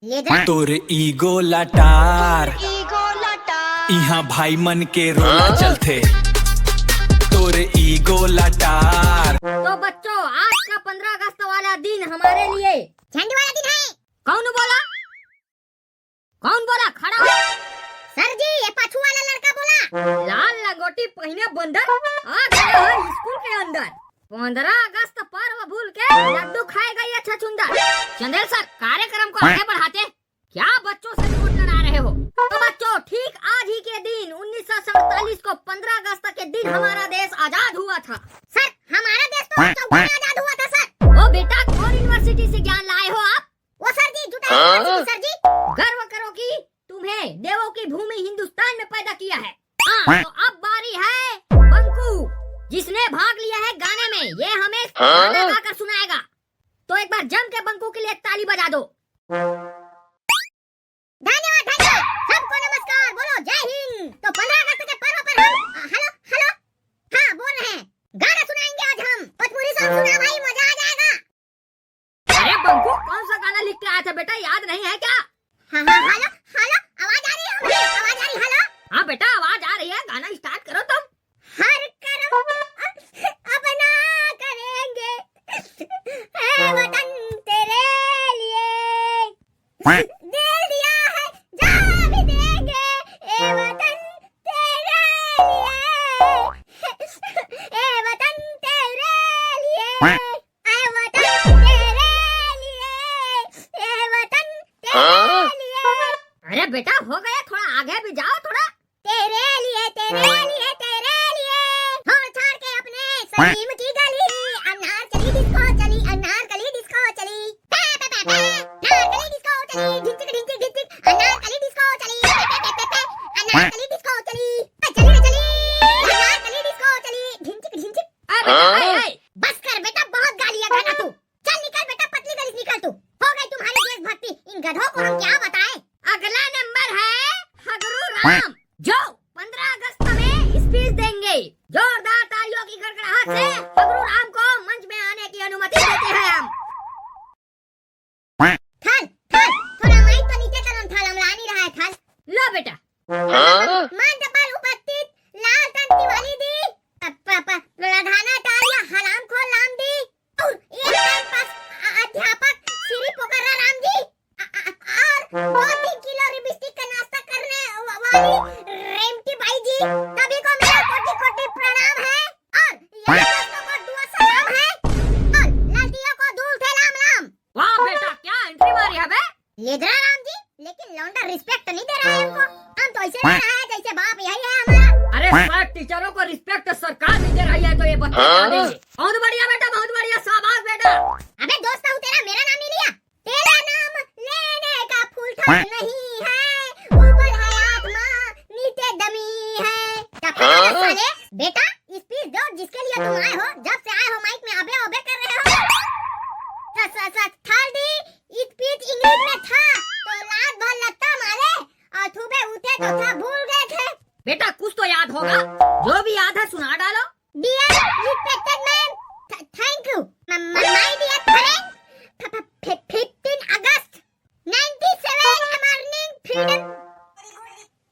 तोर ईगो लटार इहाँ भाई मन के रोला चलते। तोर ईगो लटार। तो बच्चों, आज का 15 अगस्त वाला दिन हमारे लिए झंडे वाला दिन है। कौन बोला? कौन बोला? खड़ा हो। सर जी, ये पाछू वाला लड़का बोला। लाल लंगोटी पहने बंदर आ गया है स्कूल के अंदर। 15 अगस्त पर्व भूल के लड्डू खाएगा ये छछुंदर। चंदेल सर, कार्यक्रम को आगे बढ़ाते। क्या बच्चों से रिपोर्ट लड़ा रहे हो? तो बच्चों, ठीक आज ही के दिन 1947 को 15 अगस्त के दिन हमारा देश आजाद हुआ था। सर, हमारा देश तो 14 आजाद हुआ था सर। ओ बेटा, कौन यूनिवर्सिटी से ज्ञान लाए हो आप? वो सर जी, जुटा यूनिवर्सिटी सर जी। गर्व करो कि तुम्हें देवों की भूमि हिंदुस्तान में पैदा किया है। हाँ, तो अब बारी है बंकू, जिसने भाग लिया है गाने में। ये हमें गाना गाकर सुनाएगा। तो एक बार जम के बंकू के लिए ताली बजा दो। धन्यवाद धन्यवाद। सबको नमस्कार, बोलो जय हिंद। तो 15 अगस्त के पर्व पर हम हेलो हेलो हाँ बोल रहे हैं। गाना सुनाएंगे आज हम। पचपुरी सॉन्ग सुना भाई, मजा आ जाएगा। अरे बंकू, कौन सा गाना लिख के आया था बेटा, याद नहीं है क्या? हाँ हाँ, हेलो हेलो, आवाज आ रही है हमें? आवाज आ रही? हेलो हाँ बेटा, आवाज आ रही है। गाना स्टार्ट करो तुम। हर कर्म अपना करेंगे, है वतन तेरे लिए दे दिया है, जा भी देंगे, ए वतन तेरे लिए, ए वतन तेरे लिए, ए वतन तेरे लिए, ए वतन तेरे लिए। अरे बेटा, हो गया, थोड़ा आगे भी जाओ। थोड़ा तेरे लिए तेरे लिए तेरे लिए छोड़ छाड़ के अपने सलीम की गली, अनार चली डिस्को चली, अनार गली डिस्को चली, अनार गली डिस्को चली, ढिंचिक ढिंचिक ढिंचिक, अनार गली डिस्को चली, अनार गली डिस्को चली, चली रे चली, अनार गली डिस्को चली, ढिंचिक ढिंचिक। बस कर बेटा, बहुत गालियां खाना तू। चल निकल बेटा, पतली गली से निकल तू। हो गई तुम्हारी देशभक्ति, इन गधों को हम क्या बताएं। अगला नंबर है हगरू राम, जो 15 अगस्त में स्पीच देंगे। जोरदार तालियों की गड़गड़ाहट से हगरू राम को मंच में आने की अनुमति देते हैं हम। थल थल, थोड़ा माइक तो नीचे करो थल, हम ला नहीं रहा है थल। लो बेटा। मंच पर उपस्थित लाल तंती वाली दी, प्रधाना तालिया हराम खो लाम दी, और एक टाइम पास अध्यापक श्री पोखरा राम जी, और 2-3 किलो लिपस्टिक का नाश्ता करने वाली रेमती बाई जी, सभी को मेरा कोटि-कोटि प्रणाम है, और यार दोस्तों को दुआ सलाम है, और लालटियों को दूर से लाम लाम। वाह बेटा, क्या एंट्री मारी है बे? लेदरा राम जी, लेकिन लौंडा रिस्पेक्ट नहीं दे रहा है हमको। हम तो ऐसे ले रहा है जैसे बाप यही है हमारा। अरे सर, टीचरों को रिस्पेक्ट सरकार नहीं दे रही है तो ये बच्चे क्या देंगे? बहुत बढ़िया बेटा, बहुत बढ़िया, शाबाश बेटा। अबे दोस्त हूँ, तेरा मेरा नाम नहीं लिया। तेरा नाम लेने का फूल था नहीं है, ऊपर है आत्मा नीचे दमी है। साले बेटा, स्पीच दो जिसके लिए तुम आए हो। जब से आए हो माइक में अबे अबे कर रहे हो। थर्ड स्पीच इंग्लिश में था तो रात भर लगता मारे, और सुबह उठे तो था भूल गए थे। बेटा कुछ तो याद होगा, जो भी याद है सुना डालो। Dear respected ma'am, thank you. My dear friend, 15 August 97 morning freedom.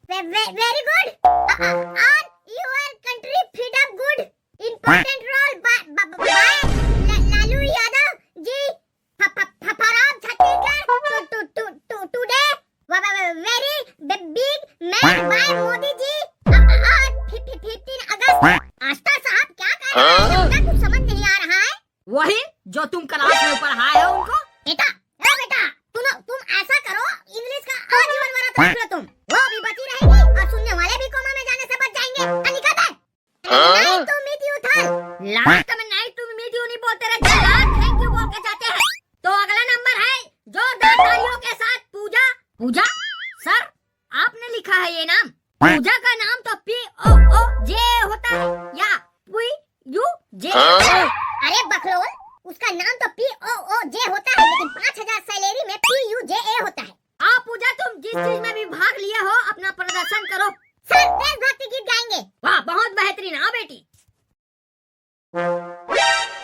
Very good. On your country freedom good. Important role by Lalu Yadav ji. Farab Chhattisgarh. Today very big man by Modi ji. On 15 August. आस्था साहब क्या कह रहे हैं? लगता कुछ समझ नहीं आ रहा है। वही जो तुम क्लास में पढ़ाए हो उनको। बेटा तुम ऐसा करो, इंग्लिश का आजीवन वरत रख लो तुम, वो भी बची रहेगी और सुनने वाले भी कोमा में जाने से बच जाएंगे। निकलते नाइस टू मीट यू था। लास्ट में नाइस टू मीट यू नहीं बोलते रहे, थैंक यू बोल के जाते हैं। तो अगला नंबर है जोरदार तालियों के साथ पूजा। पूजा सर, आपने लिखा है ये नाम। पूजा का नाम तो POOJ होता है या PUJ? अरे बखलोल, उसका नाम तो POOJ होता है, लेकिन 5000 सैलरी में PUJA होता है। आप पूजा, तुम जिस चीज में भी भाग लिया हो अपना प्रदर्शन करो। सर, देशभक्ति गीत गाएंगे। वाह, बहुत बेहतरीन। हाँ बेटी।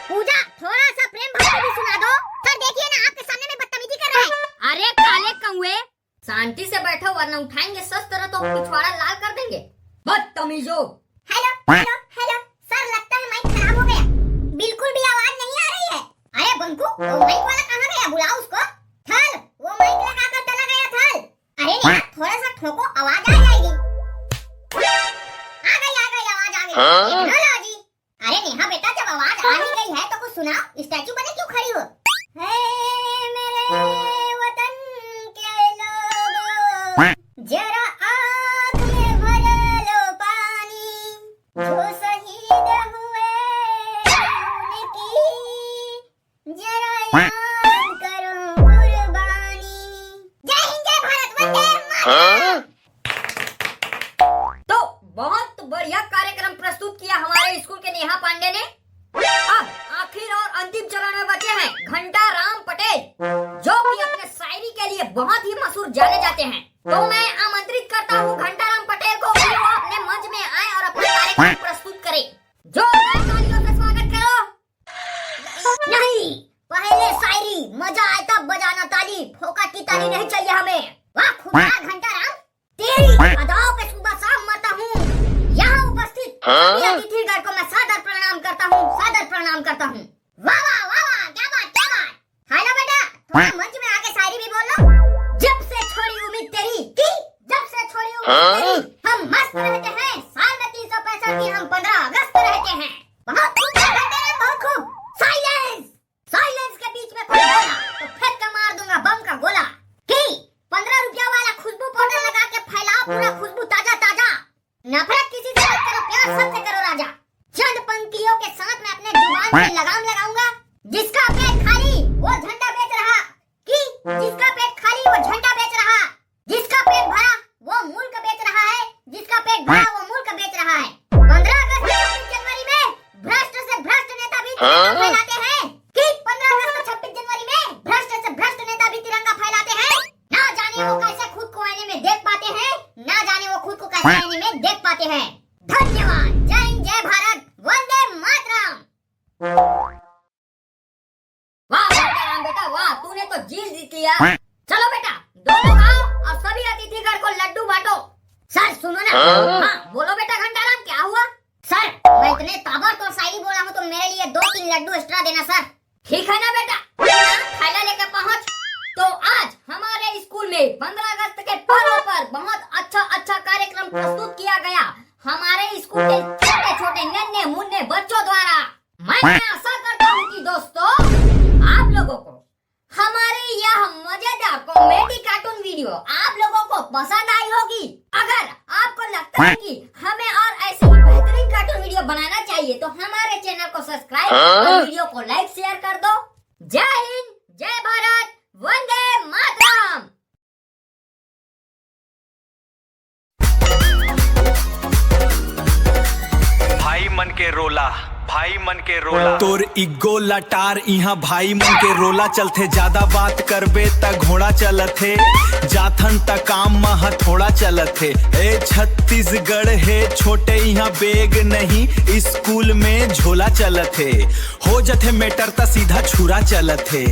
पूजा, थोड़ा सा प्रेम भक्ति भी सुना दो। सर देखिए ना, आपके सामने में बदतमीजी कर रहा है। अरे काले हुए? शांति से बैठो वरना उठाएंगे सस तरह तो पिछवाड़ा लाल कर देंगे। बदतमीजो। हेलो हेलो हेलो सर, लगता है माइक खराब हो गया, बिल्कुल भी आवाज नहीं आ रही है। अरे बंकू, वो माइक वाला कहाँ गया? बुलाओ उसको। थल, वो माइक लगा कर चला गया थल। अरे नेहा, थोड़ा सा ठोको, आवाज आ जाएगी। आ गई आवाज आ गई। टेक्नोलॉजी। अरे नेहा बेटा, जब आवाज आ ही गई है तो कुछ सुनाओ। स्टैचू बने क्यों खड़ी हो? हे मेरे वतन के लोगों, जरा आँख में भर लो पानी, जो शहीद हुए उनकी जरा याद करो कुर्बानी। जय हिंद, जय भारत, वंदे मातरम। तो बहुत बढ़िया कार्यक्रम प्रस्तुत किया हमारे स्कूल के नेहा पांडे ने। अब आखिर और अंतिम चरण में बचे हैं घंटा राम पटेल, जो कि अपने शायरी के लिए बहुत ही मशहूर जाने जाते हैं। तो मैं आमंत्रित करता हूँ घंटा राम पटेल को कि वो अपने मंच में आए और अपना कार्यक्रम प्रस्तुत करें। जोरदार तालियों से स्वागत करो। नहीं, पहले शायरी, मजा आए तब बजाना ताली, फोका की ताली नहीं चाहिए हमें। वाह खुदा घंटाराम, तेरी अदाओं पे सुबह शाम मरता हूँ। यहाँ उपस्थित सभी अतिथिगण को मैं सादर प्रणाम करता हूँ, सादर प्रणाम करता हूँ। वाह वाह वाह वाह, क्या बात क्या बात। हेलो बेटा, थोड़ा मंच में आके शायरी भी बोल लो। जब से छोड़ी उम्मीद तेरी की, जब से छोड़ी उम्मीद तेरी, हम मस्त रहते हैं। साल में 365 दिन हम 15 अगस्त रहते हैं। बहुत खूब घंटाराम, बहुत खूब। साइलेंस, साइलेंस के बीच में कोई बोला तो फेंक कर मार दूंगा बम का गोला। कि 15 रुपया वाला खुशबू पाउडर लगा के फैलाओ पूरा खुशबू ताजा ताजा। नफरत किसी से मत करो, प्यार सबसे करो राजा। चंद पंक्तियों के साथ मैं अपने जुबान पे लगाम लगाऊंगा। जिसका पेट खाली वो झंडा बेच रहा, कि जिसका पेट खाली वो झंडा बेच रहा, जिसका पेट भरा वो मुल्क बेच रहा है, जिसका पेट भरा वो मुल्क बेच रहा है। 15 अगस्त 26 जनवरी में भ्रष्ट से भ्रष्ट नेता भी तिरंगा फैलाते हैं। कि 15 अगस्त 26 जनवरी में भ्रष्ट से भ्रष्ट नेता भी तिरंगा फैलाते हैं। ना जाने वो कैसे खुद को आईने में देख पाते हैं, ना जाने वो खुद को कैसे आईने में देख पाते हैं। धन्यवाद। जय हिंद, जय भारत, वंदे मातरम। वाह घंटाराम बेटा वाह, तूने तो जीत लिया। चलो बेटा, दोनों आओ और सभी अतिथिगण को लड्डू बांटो। सर सुनो ना। हाँ बोलो बेटा घंटाराम, क्या हुआ? सर, मैं इतने ताबड़तोड़ शायरी बोला हूँ तो मेरे लिए 2-3 लड्डू एक्स्ट्रा देना सर। ठीक है ना बेटा, थैला लेकर पहुँच। तो आज हमारे स्कूल में 15 अगस्त के पर्व पर बहुत अच्छा कार्यक्रम प्रस्तुत किया गया हमारे स्कूल के छोटे छोटे नन्हे मुन्ने बच्चों द्वारा। मैं आशा करता हूँ कि दोस्तों आप लोगों को हमारी यह मजेदार कॉमेडी कार्टून वीडियो आप लोगों को पसंद आई होगी। अगर आपको लगता है कि हमें और ऐसे ही बेहतरीन कार्टून वीडियो बनाना चाहिए तो हमारे चैनल को सब्सक्राइब और वीडियो को लाइक शेयर कर दो। जय हिंद, जय भारत, वंदे मातरम। भाई मन के रोला, भाई मन के रोला, तोर इगो लटार इहा भाई मन के रोला चलथे। ज्यादा बात करबे त घोड़ा चलथे, जाथन त काम मह थोड़ा चलथे। ए छत्तीसगढ़ है छोटे इहा बेग नहीं, स्कूल में झोला चलथे। हो जथे मेटर त सीधा छुरा चलथे।